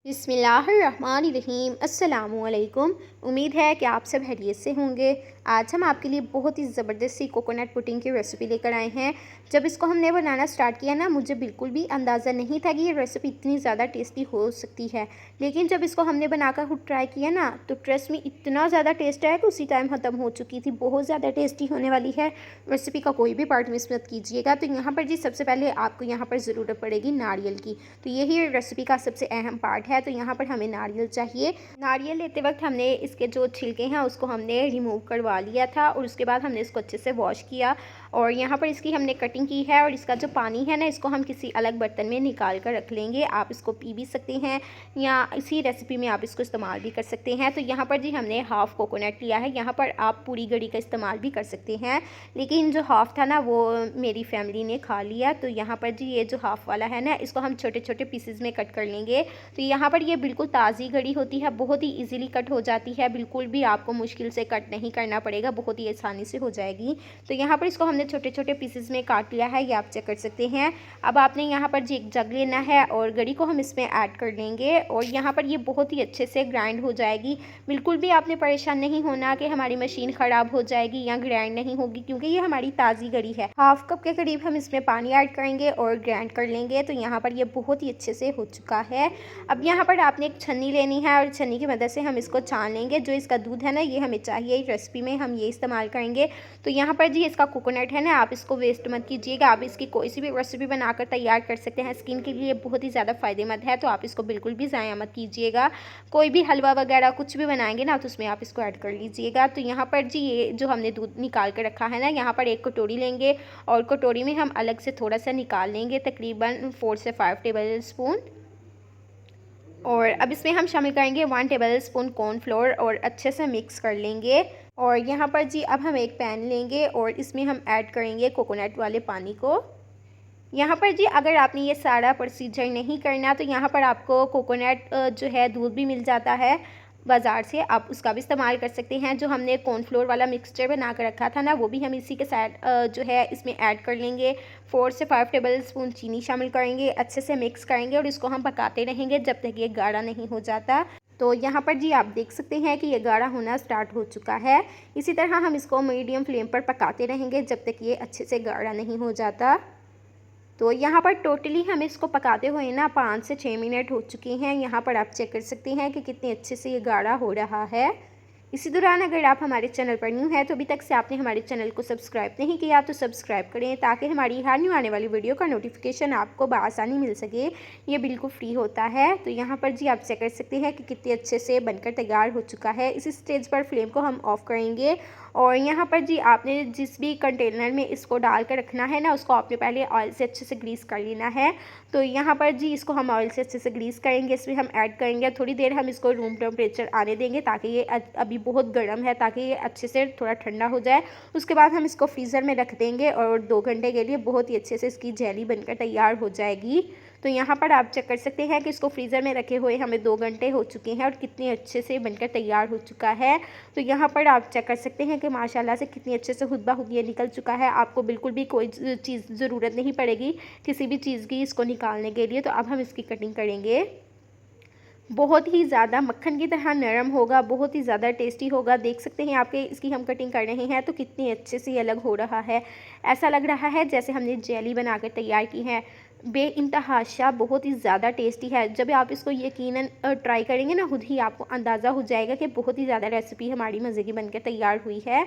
बिस्मिल्लाहिर्रहमानिर्रहीम अस्सलामुअलैकुम। उम्मीद है कि आप सब खैरियत से होंगे। आज हम आपके लिए बहुत ही ज़बरदस्त सी कोकोनट पुडिंग की रेसिपी लेकर आए हैं। जब इसको हमने बनाना स्टार्ट किया ना, मुझे बिल्कुल भी अंदाज़ा नहीं था कि ये रेसिपी इतनी ज़्यादा टेस्टी हो सकती है। लेकिन जब इसको हमने बनाकर खुद ट्राई किया ना, तो ट्रस्ट में इतना ज़्यादा टेस्ट आया कि उसी टाइम ख़त्म हो चुकी थी। बहुत ज़्यादा टेस्टी होने वाली है। रेसिपी का कोई भी पार्ट मिस मत कीजिएगा। तो यहाँ पर जी सबसे पहले आपको यहाँ पर ज़रूरत पड़ेगी नारियल की। तो यही रेसिपी का सबसे अहम पार्ट है। तो यहाँ पर हमें नारियल चाहिए। नारियल लेते वक्त हमने इसके जो छिलके हैं उसको हमने रिमूव करवा लिया था और उसके बाद हमने इसको अच्छे से वॉश किया और यहाँ पर इसकी हमने कटिंग की है। और इसका जो पानी है ना, इसको हम किसी अलग बर्तन में निकाल कर रख लेंगे। आप इसको पी भी सकते हैं या इसी रेसिपी में आप इसको इस्तेमाल भी कर सकते हैं। तो यहाँ पर जी हमने हाफ़ कोकोनट लिया है। यहाँ पर आप पूरी गरी का इस्तेमाल भी कर सकते हैं, लेकिन जो हाफ़ था ना वो मेरी फैमिली ने खा लिया। तो यहाँ पर जी ये जो हाफ़ वाला है ना, इसको हम छोटे छोटे पीसेस में कट कर लेंगे। तो यहाँ पर ये बिल्कुल ताज़ी गरी होती है, बहुत ही इजीली कट हो जाती है। बिल्कुल भी आपको मुश्किल से कट नहीं करना पड़ेगा, बहुत ही आसानी से हो जाएगी। तो यहाँ पर इसको हमने छोटे छोटे पीसेस में काट लिया है, ये आप चेक कर सकते हैं। अब आपने यहाँ पर जी एक जग लेना है और गरी को हम इसमें ऐड कर लेंगे और यहाँ पर ये बहुत ही अच्छे से ग्राइंड हो जाएगी। बिल्कुल भी आपने परेशान नहीं होना कि हमारी मशीन ख़राब हो जाएगी या ग्राइंड नहीं होगी, क्योंकि ये हमारी ताज़ी गरी है। हाफ कप के करीब हम इसमें पानी ऐड करेंगे और ग्राइंड कर लेंगे। तो यहाँ पर ये बहुत ही अच्छे से हो चुका है। अब यहाँ पर आपने एक छन्नी लेनी है और छन्नी की मदद से हम इसको छान लेंगे। जो इसका दूध है ना, ये हमें चाहिए, रेसिपी में हम ये इस्तेमाल करेंगे। तो यहाँ पर जी इसका कोकोनट है ना, आप इसको वेस्ट मत कीजिएगा। आप इसकी कोई सी भी रेसिपी बनाकर तैयार कर सकते हैं। स्किन के लिए बहुत ही ज़्यादा फ़ायदेमंद है, तो आप इसको बिल्कुल भी ज़ाया मत कीजिएगा। कोई भी हलवा वगैरह कुछ भी बनाएंगे ना, तो उसमें आप इसको ऐड कर लीजिएगा। तो यहाँ पर जी ये जो हमने दूध निकाल कर रखा है ना, यहाँ पर एक कटोरी लेंगे और कटोरी में हम अलग से थोड़ा सा निकाल लेंगे, तकरीबन 4 से 5 टेबल स्पून। और अब इसमें हम शामिल करेंगे 1 टेबल स्पून कॉर्नफ्लोर और अच्छे से मिक्स कर लेंगे। और यहाँ पर जी अब हम एक पैन लेंगे और इसमें हम ऐड करेंगे कोकोनट वाले पानी को। यहाँ पर जी अगर आपने ये सारा प्रोसीजर नहीं करना, तो यहाँ पर आपको कोकोनट जो है दूध भी मिल जाता है बाज़ार से, आप उसका भी इस्तेमाल कर सकते हैं। जो हमने कॉर्नफ्लोर वाला मिक्सचर बना कर रखा था ना, वो भी हम इसी के साथ जो है इसमें ऐड कर लेंगे। 4 से 5 टेबल स्पून चीनी शामिल करेंगे, अच्छे से मिक्स करेंगे और इसको हम पकाते रहेंगे जब तक ये गाढ़ा नहीं हो जाता। तो यहाँ पर जी आप देख सकते हैं कि ये गाढ़ा होना स्टार्ट हो चुका है। इसी तरह हम इसको मीडियम फ्लेम पर पकाते रहेंगे जब तक ये अच्छे से गाढ़ा नहीं हो जाता। तो यहाँ पर टोटली हम इसको पकाते हुए ना 5 से 6 मिनट हो चुके हैं। यहाँ पर आप चेक कर सकते हैं कि कितने अच्छे से ये गाढ़ा हो रहा है। इसी दौरान अगर आप हमारे चैनल पर न्यू हैं तो अभी तक से आपने हमारे चैनल को सब्सक्राइब नहीं किया तो सब्सक्राइब करें, ताकि हमारी हर न्यू आने वाली वीडियो का नोटिफिकेशन आपको बआसानी मिल सके। ये बिल्कुल फ्री होता है। तो यहाँ पर जी आप चेक कर सकते हैं कि कितने अच्छे से बनकर तैयार हो चुका है। इस स्टेज पर फ्लेम को हम ऑफ़ करेंगे और यहाँ पर जी आपने जिस भी कंटेनर में इसको डाल कर रखना है ना, उसको आपने पहले ऑयल से अच्छे से ग्रीस कर लेना है। तो यहाँ पर जी इसको हम ऑयल से अच्छे से ग्रीस करेंगे, इसमें हम ऐड करेंगे। थोड़ी देर हम इसको रूम टेम्परेचर आने देंगे, ताकि ये अभी बहुत गर्म है, ताकि ये अच्छे से थोड़ा ठंडा हो जाए। उसके बाद हम इसको फ्रीज़र में रख देंगे और 2 घंटे के लिए बहुत ही अच्छे से इसकी जेली बनकर तैयार हो जाएगी। तो यहाँ पर आप चेक कर सकते हैं कि इसको फ्रीज़र में रखे हुए हमें 2 घंटे हो चुके हैं और कितने अच्छे से बनकर तैयार हो चुका है। तो यहाँ पर आप चेक कर सकते हैं कि माशाल्लाह से कितनी अच्छे से खुद ब खुद ये निकल चुका है। आपको बिल्कुल भी कोई चीज़ ज़रूरत नहीं पड़ेगी किसी भी चीज़ की इसको निकालने के लिए। तो अब हम इसकी कटिंग करेंगे। बहुत ही ज़्यादा मक्खन की तरह नरम होगा, बहुत ही ज़्यादा टेस्टी होगा। देख सकते हैं आपके इसकी हम कटिंग कर रहे हैं तो कितनी अच्छे से ये अलग हो रहा है। ऐसा लग रहा है जैसे हमने जेली बनाकर तैयार की है। बेइंतहा बहुत ही ज़्यादा टेस्टी है। जब आप इसको यकीनन ट्राई करेंगे ना, खुद ही आपको अंदाज़ा हो जाएगा कि बहुत ही ज़्यादा रेसिपी हमारी मज़े की बनकर तैयार हुई है।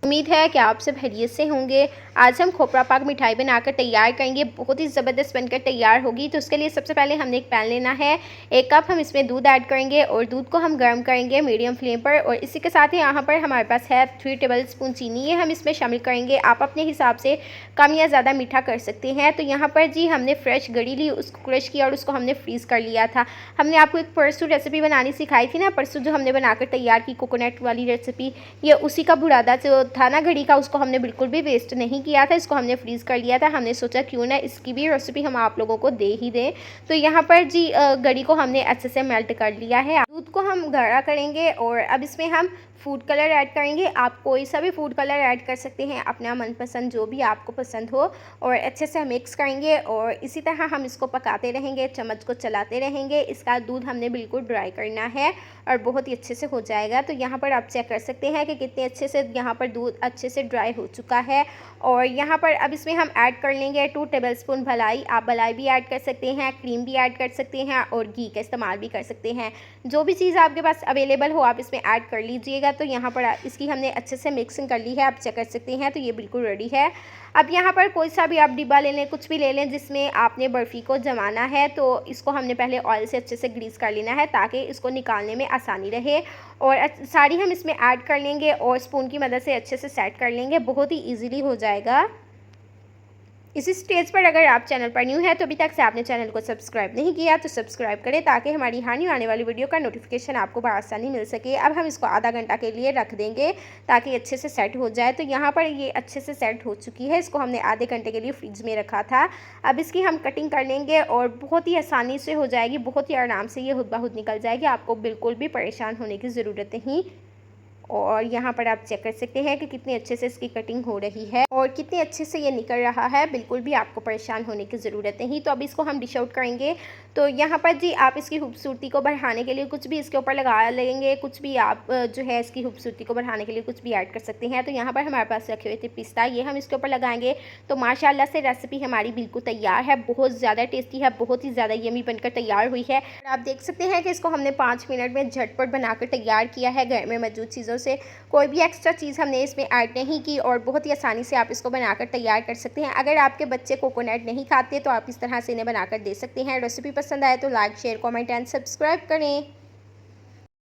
उम्मीद है कि आप सब खैरियत से होंगे। आज हम खोपरा पाक मिठाई बनाकर तैयार करेंगे, बहुत ही ज़बरदस्त बनकर तैयार होगी। तो उसके लिए सबसे पहले हमने एक पैन लेना है, 1 कप हम इसमें दूध ऐड करेंगे और दूध को हम गर्म करेंगे मीडियम फ्लेम पर। और इसी के साथ ही यहाँ पर हमारे पास है 3 टेबल स्पून चीनी, ये हम इसमें शामिल करेंगे। आप अपने हिसाब से कम या ज़्यादा मीठा कर सकते हैं। तो यहाँ पर जी हमने फ्रेश गरी ली, उसको क्रश किया और उसको हमने फ्रीज़ कर लिया था। हमने आपको एक परसों रेसिपी बनानी सिखाई थी ना, परसों जो हमने बनाकर तैयार की कोकोनट वाली रेसिपी, ये उसी का बुरादा जो था ना घड़ी का, उसको हमने बिल्कुल भी वेस्ट नहीं किया था, इसको हमने फ्रीज़ कर लिया था। हमने सोचा क्यों ना इसकी भी रेसिपी हम आप लोगों को दे ही दें। तो यहाँ पर जी घड़ी को हमने अच्छे से मेल्ट कर लिया है। दूध को हम गाढ़ा करेंगे और अब इसमें हम फूड कलर ऐड करेंगे। आप कोई सा भी फूड कलर ऐड कर सकते हैं, अपना मनपसंद जो भी आपको पसंद हो, और अच्छे से मिक्स करेंगे और इसी तरह हम इसको पकाते रहेंगे, चम्मच को चलाते रहेंगे। इसका दूध हमने बिल्कुल ड्राई करना है और बहुत ही अच्छे से हो जाएगा। तो यहाँ पर आप चेक कर सकते हैं कि कितने अच्छे से यहाँ पर दूध अच्छे से ड्राई हो चुका है। और यहाँ पर अब इसमें हम ऐड कर लेंगे 2 टेबलस्पून मलाई। आप मलाई भी ऐड कर सकते हैं, क्रीम भी ऐड कर सकते हैं और घी का इस्तेमाल भी कर सकते हैं। जो भी चीज़ आपके पास अवेलेबल हो आप इसमें ऐड कर लीजिएगा। तो यहाँ पर इसकी हमने अच्छे से मिक्सिंग कर ली है, आप चेक कर सकते हैं। तो ये बिल्कुल रेडी है। अब यहाँ पर कोई सा भी आप डिब्बा ले लें, कुछ भी ले लें जिसमें आपने बर्फ़ी को जमाना है। तो इसको हमने पहले ऑयल से अच्छे से ग्रीस कर लेना है ताकि इसको निकालने में आसानी रहे। और सारी हम इसमें ऐड कर लेंगे और स्पून की मदद से अच्छे से सेट कर लेंगे, बहुत ही ईज़िली हो जाएगा। इसी स्टेज पर अगर आप चैनल पर न्यू है तो अभी तक से आपने चैनल को सब्सक्राइब नहीं किया तो सब्सक्राइब करें ताकि हमारी हर न्यू आने वाली वीडियो का नोटिफिकेशन आपको बआसानी मिल सके। अब हम इसको आधा घंटा के लिए रख देंगे ताकि अच्छे से सेट हो जाए। तो यहाँ पर ये अच्छे से सेट हो चुकी है, इसको हमने आधे घंटे के लिए फ्रिज में रखा था। अब इसकी हम कटिंग कर लेंगे और बहुत ही आसानी से हो जाएगी, बहुत ही आराम से ये खुद ब खुद निकल जाएगी, आपको बिल्कुल भी परेशान होने की ज़रूरत नहीं। और यहाँ पर आप चेक कर सकते हैं कि कितने अच्छे से इसकी कटिंग हो रही है और कितने अच्छे से ये निकल रहा है, बिल्कुल भी आपको परेशान होने की ज़रूरत नहीं। तो अब इसको हम डिश आउट करेंगे। तो यहाँ पर जी आप इसकी खूबसूरती को बढ़ाने के लिए कुछ भी इसके ऊपर लगा लेंगे, कुछ भी आप जो है इसकी खूबसूरती को बढ़ाने के लिए कुछ भी ऐड कर सकते हैं। तो यहाँ पर हमारे पास रखे हुए थे पिस्ता, ये हम इसके ऊपर लगाएंगे। तो माशाल्लाह से रेसिपी हमारी बिल्कुल तैयार है, बहुत ज़्यादा टेस्टी है, बहुत ही ज़्यादा यमी बनकर तैयार हुई है। आप देख सकते हैं कि इसको हमने 5 मिनट में झटपट बनाकर तैयार किया है घर में मौजूद चीज़ों से। कोई भी एक्स्ट्रा चीज़ हमने इसमें ऐड नहीं की और बहुत ही आसानी से आप इसको बनाकर तैयार कर सकते हैं। अगर आपके बच्चे कोकोनट नहीं खाते तो आप इस तरह से इन्हें बनाकर दे सकते हैं। रेसिपी पसंद आए तो like, share, comment and subscribe करें।